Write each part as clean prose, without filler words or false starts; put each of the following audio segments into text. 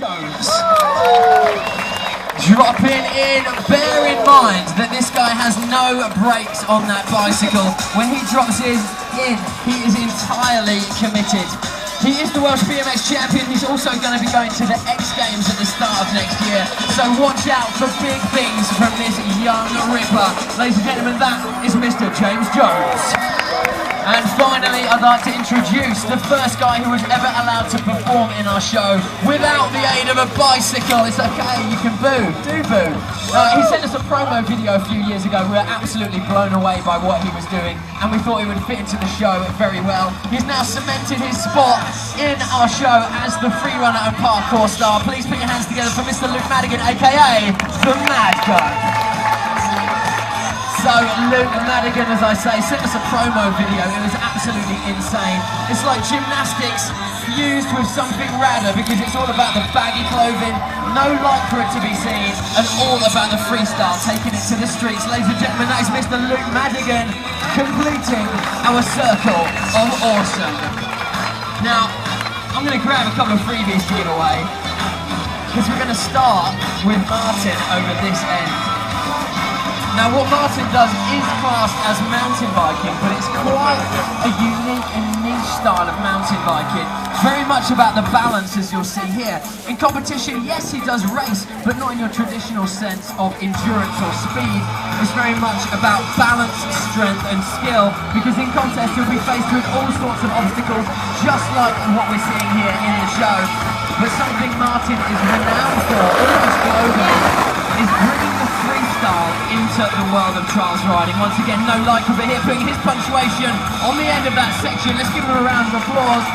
Jones. Dropping in, bear in mind that this guy has no brakes on that bicycle. When he drops in, he is entirely committed. He is the Welsh BMX champion. He's also going to be going to the X Games at the start of next year. So watch out for big things from this young ripper. Ladies and gentlemen, that is Mr. James Jones. And finally, I'd like to introduce the first guy who was ever allowed to perform in our show without the aid of a bicycle. It's okay, you can boo, do boo. He sent us a promo video a few years ago. We were absolutely blown away by what he was doing, and we thought he would fit into the show very well. He's now cemented his spot in our show as the freerunner and parkour star. Please put your hands together for Mr. Luke Madigan, aka the Mad Guy. So Luke Madigan, as I say, sent us a promo video. It was absolutely insane. It's like gymnastics fused with something radder, because it's all about the baggy clothing, no light for it to be seen, and all about the freestyle, taking it to the streets. Ladies and gentlemen, that is Mr. Luke Madigan, completing our circle of awesome. Now, I'm going to grab a couple of freebies to give away, because we're going to start with Martin over this end. Now what Martin does is classed as mountain biking, but it's quite a unique and niche style of mountain biking. Very much about the balance, as you'll see here. In competition, yes, he does race, but not in your traditional sense of endurance or speed. It's very much about balance, strength and skill, because in contest you'll be faced with all sorts of obstacles, just like what we're seeing here in the show. But something Martin is renowned for, almost globally, is bringing the freestyle into the world of trials riding. Once again, no light cover here, putting his punctuation on the end of that section. Let's give him a round of applause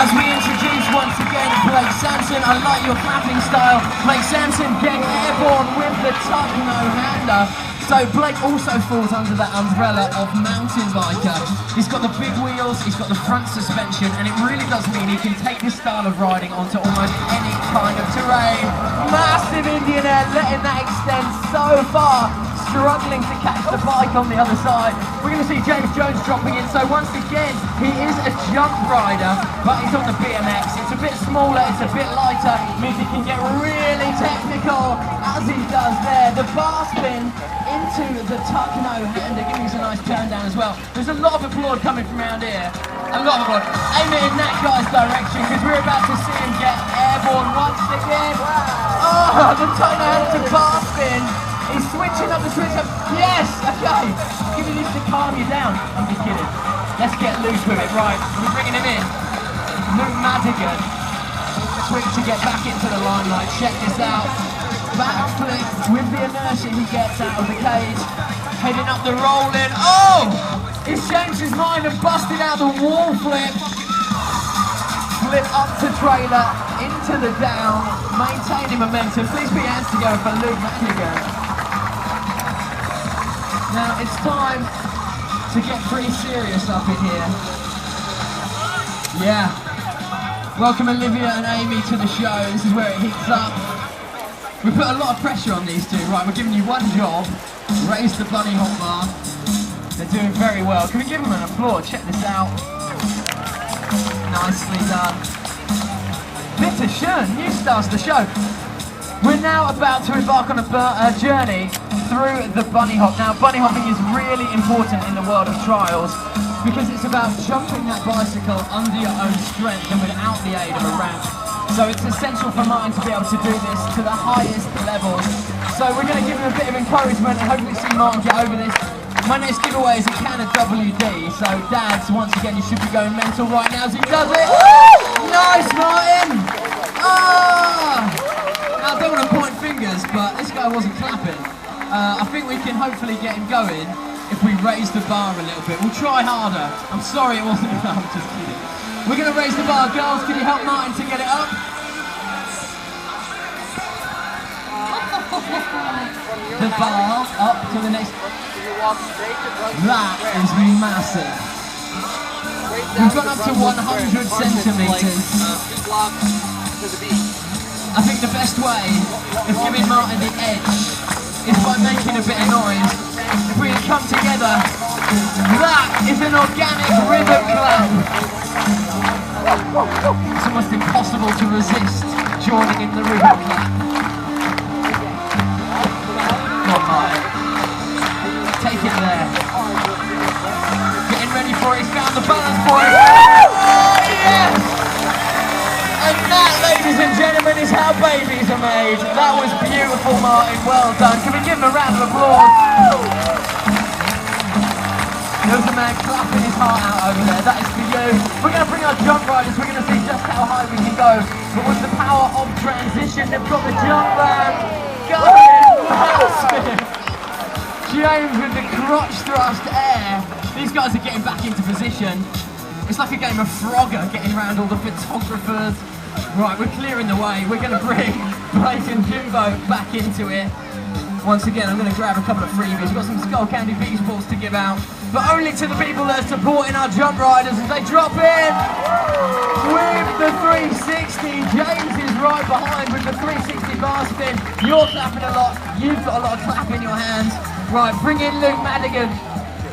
as we introduce once again Blake Sampson. I like your clapping style. Blake Sampson getting airborne with the tuck no-hander. So Blake also falls under that umbrella of mountain biker. He's got the big wheels, he's got the front suspension, and it really does mean he can take this style of riding onto almost any kind of terrain. Massive Indian air, letting that extend so far, struggling to catch the bike on the other side. We're going to see James Jones dropping in. So once again, he is a jump rider, but he's on the BMX. It's a bit smaller, it's a bit lighter, means he can get really technical, as he does there. The bar spin into the tuck no-hander, giving us a nice turn down as well. There's a lot of applaud coming from around here. A lot of applaud. Aim it in that guy's direction, because we're about to see him get airborne once again. Oh, the tuck no-hander to bar spin. He's switching up the switch up. Yes, okay. Giving this to calm you down. I'm just kidding. Let's get loose with it. Right, we're bringing him in. Luke Madigan. Quick to get back into the limelight. Check this out. Backflip with the inertia he gets out of the cage. Heading up the roll-in. Oh! He's changed his mind and busted out the wall flip. Flip up to trailer, into the down, maintaining momentum. Please put your hands together for Luke Madigan. Now it's time to get pretty serious up in here. Yeah. Welcome Olivia and Amy to the show. This is where it heats up. We put a lot of pressure on these two. Right, we're giving you one job. Raise the bunny hop bar. They're doing very well. Can we give them an applause? Check this out. Nicely done. Bitte schön, new stars to the show. We're now about to embark on a journey through the bunny hop. Now, bunny hopping is really important in the world of trials, because it's about jumping that bicycle under your own strength and without the aid of a ramp. So it's essential for Martin to be able to do this to the highest levels. So we're going to give him a bit of encouragement and hopefully see Martin get over this. My next giveaway is a can of WD, so dads, once again, you should be going mental right now as he does it. Nice, Martin! Ah! Now, I don't want to point fingers, but this guy wasn't clapping. I think we can hopefully get him going if we raise the bar a little bit. We'll try harder. I'm sorry it wasn't enough, I'm just kidding. We're going to raise the bar. Girls, can you help Martin to get it up? The bar up to the next. That is massive. We've gone up to 100 centimetres. I think the best way of giving Martin the edge is by making a bit of noise. If we come together, that is an organic rhythm clap. It's almost impossible to resist joining in the ribbon clap. Not Martin. Take it there. Getting ready for it. He's found the balance point. Oh, yes! And that, ladies and gentlemen, is how babies are made. That was beautiful, Martin. Well done. Can we give him a round of applause? There's a man clapping his heart out over there. That is for you. We're going to bring our jump riders. We're going to see just how high we can go. But with the power of transition, they've got the jump ramp going massive. James with the crotch thrust air. These guys are getting back into position. It's like a game of Frogger getting around all the photographers. Right, we're clearing the way. We're going to bring Blake and Jimbo back into it. Once again, I'm going to grab a couple of freebies. We've got some Skull Candy beach balls to give out, but only to the people that are supporting our jump riders as they drop in with the 360. James is right behind with the 360 bar spin. You're clapping a lot. You've got a lot of clap in your hands. Right, bring in Luke Madigan.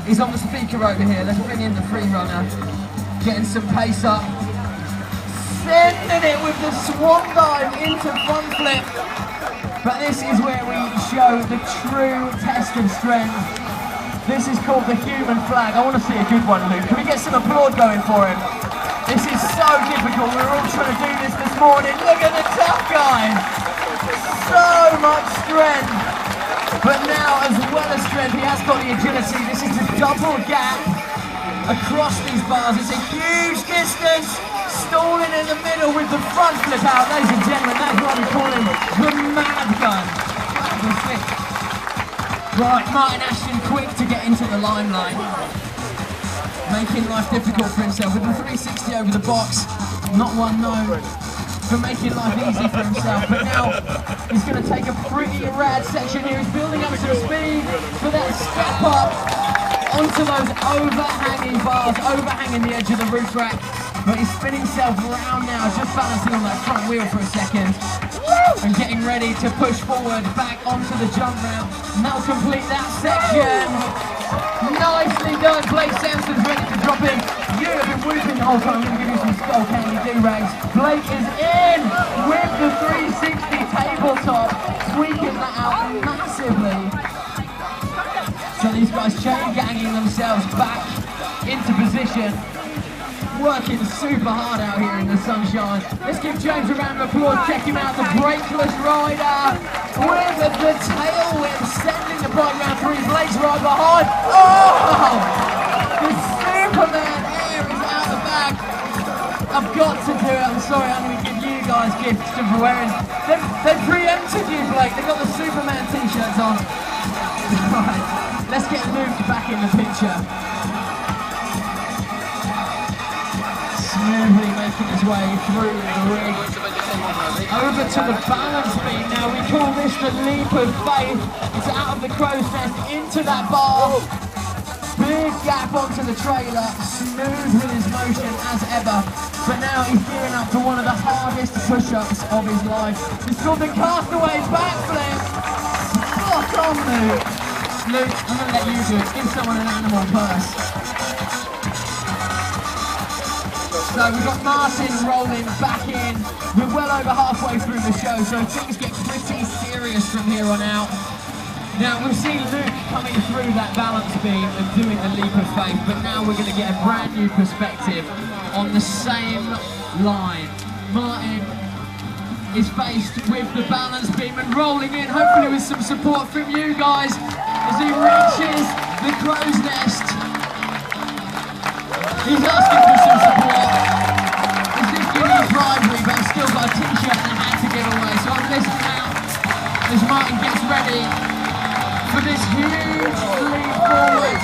He's on the speaker over here. Let's bring in the free runner. Getting some pace up. Sending it with the swan dive into front flip. But this is where we show the true test of strength. This is called the human flag. I want to see a good one, Luke. Can we get some applause going for him? This is so difficult. We're all trying to do this morning. Look at the tough guy. So much strength. But now, as well as strength, he has got the agility. This is the double gap across these bars. It's a huge distance. Stalling in the middle with the front flip out. Ladies and gentlemen, that's what we call him the mad gun. Right, Martin Ashton quick to get into the limelight. Making life difficult for himself with the 360 over the box. Not one known for making life easy for himself, but now he's going to take a pretty rad section here. He's building up some speed for that step up onto those overhanging bars, overhanging the edge of the roof rack. But he's spinning himself around now, just balancing on that front wheel for a second. And getting ready to push forward back onto the jump ramp. And that'll complete that section. Nicely done. Blake Sampson's ready to drop in. You have been whooping the whole time. I'm going to give you some Skull Candy do-rags. Blake is in with the 360 tabletop, tweaking that out massively. So these guys chain ganging themselves back into position. Working super hard out here in the sunshine. Let's give James a round of applause. Check him out, the brakeless rider with the tail whip, sending the bike round three. Blake's right behind. Oh! The Superman air is out the back. I've got to do it. I'm sorry, I'm going to give you guys gifts for wearing. They preempted you, Blake. They've got the Superman t-shirts on. Right, let's get Luke back in the picture. Smoothly making his way through the rig. Over to the balance beam now. We call this the leap of faith. It's out of the crow's nest into that bar. Big gap onto the trailer. Smooth with his motion as ever. But now he's gearing up for one of the hardest push-ups of his life. It's called the castaway backflip. Spot on, Luke. Luke, I'm going to let you do it. Give someone an animal purse. So we've got Martin rolling back in. We're well over halfway through the show, so things get pretty serious from here on out. Now we've seen Luke coming through that balance beam and doing the leap of faith, but now we're going to get a brand new perspective on the same line. Martin is faced with the balance beam and rolling in, hopefully with some support from you guys as he reaches the crow's nest. He's asking for some support. As if you need bribery, but I've still got a t-shirt and a hat to give away. So I'm listening out as Martin gets ready for this huge leap forward.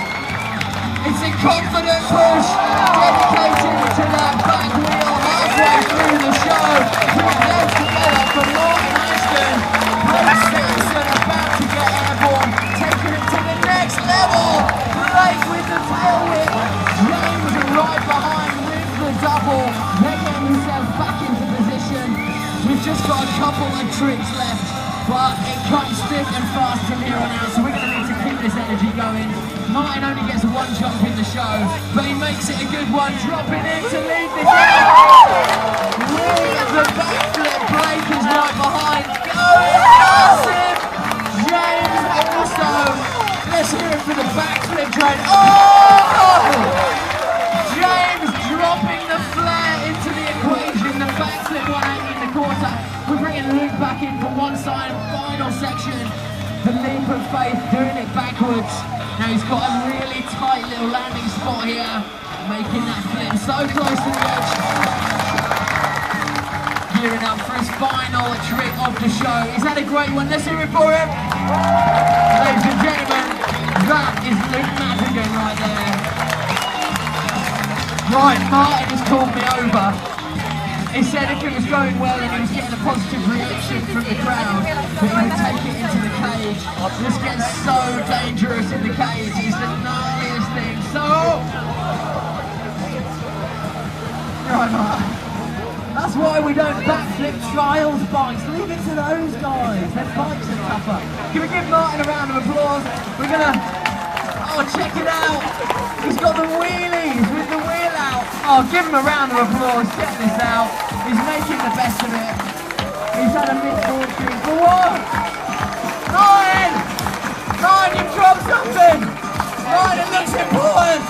It's a confident push, dedicated to that back wheel halfway through the show. Put them together for Martin Ashton. Blake Sampson about to get airborne, taking it to the next level. Blake with the tail whip. James right behind with the double. They're getting themselves back into position. We've just got a couple of tricks left, but it comes thick and fast from here on out, so we're going to need to keep this energy going. Martin only gets one jump in the show, but he makes it a good one, dropping in to lead the show. With the backflip, Blake is quarter. We're bringing Luke back in for one side, final section. The leap of faith, doing it backwards. Now he's got a really tight little landing spot here, making that flip so close to the edge. Gearing up for his final trick of the show. He's had a great one. Let's hear it for him. Ladies and gentlemen, that is Luke Madadon right there. Right, Martin has called me over. He said if it was going well and he was getting a positive reaction from the crowd, that he would take it into the cage. This gets so dangerous in the cage. It's the gnarliest thing. So, right, Martin. That's why we don't backflip trials bikes. Leave it to those guys. Their bikes are tougher. Can we give Martin a round of applause? We're gonna, oh, check it out. He's got the wheelies with the wheel out. Oh, give him a round of applause. Check this out. He's making the best of it. He's had a misfortune. For what? Ryan! Ryan, you've dropped something. Ryan, it looks important.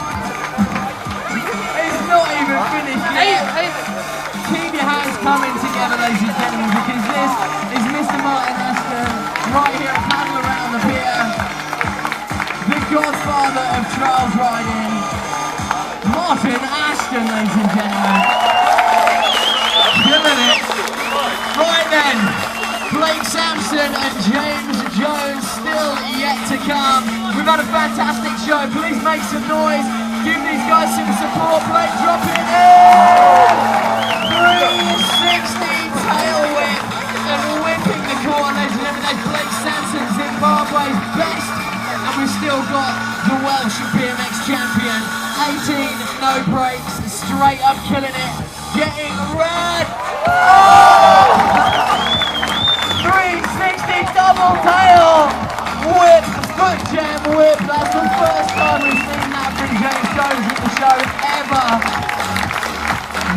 It's not even finished yet. Keep your hands coming together, ladies and gentlemen, because this is Mr. Martin Ashton, right here at Paddle Around the Pier, the godfather of trials riding, Martin Ashton, ladies and gentlemen. Killing it. Right then, Blake Sampson and James Jones still yet to come. We've had a fantastic show. Please make some noise. Give these guys some support. Blake, drop it in. 360 tail whip and whipping the corner, ladies and gentlemen. That's Blake Sampson, Zimbabwe's best, and we've still got the Welsh BMX champion. 18 no brakes, straight up killing it, getting red. Oh! 360 double tail whip, foot jam whip. That's the first time we've seen that from James Jones in the show ever.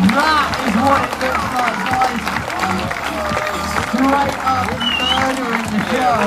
That is what it looks like, guys. Straight up murdering the show.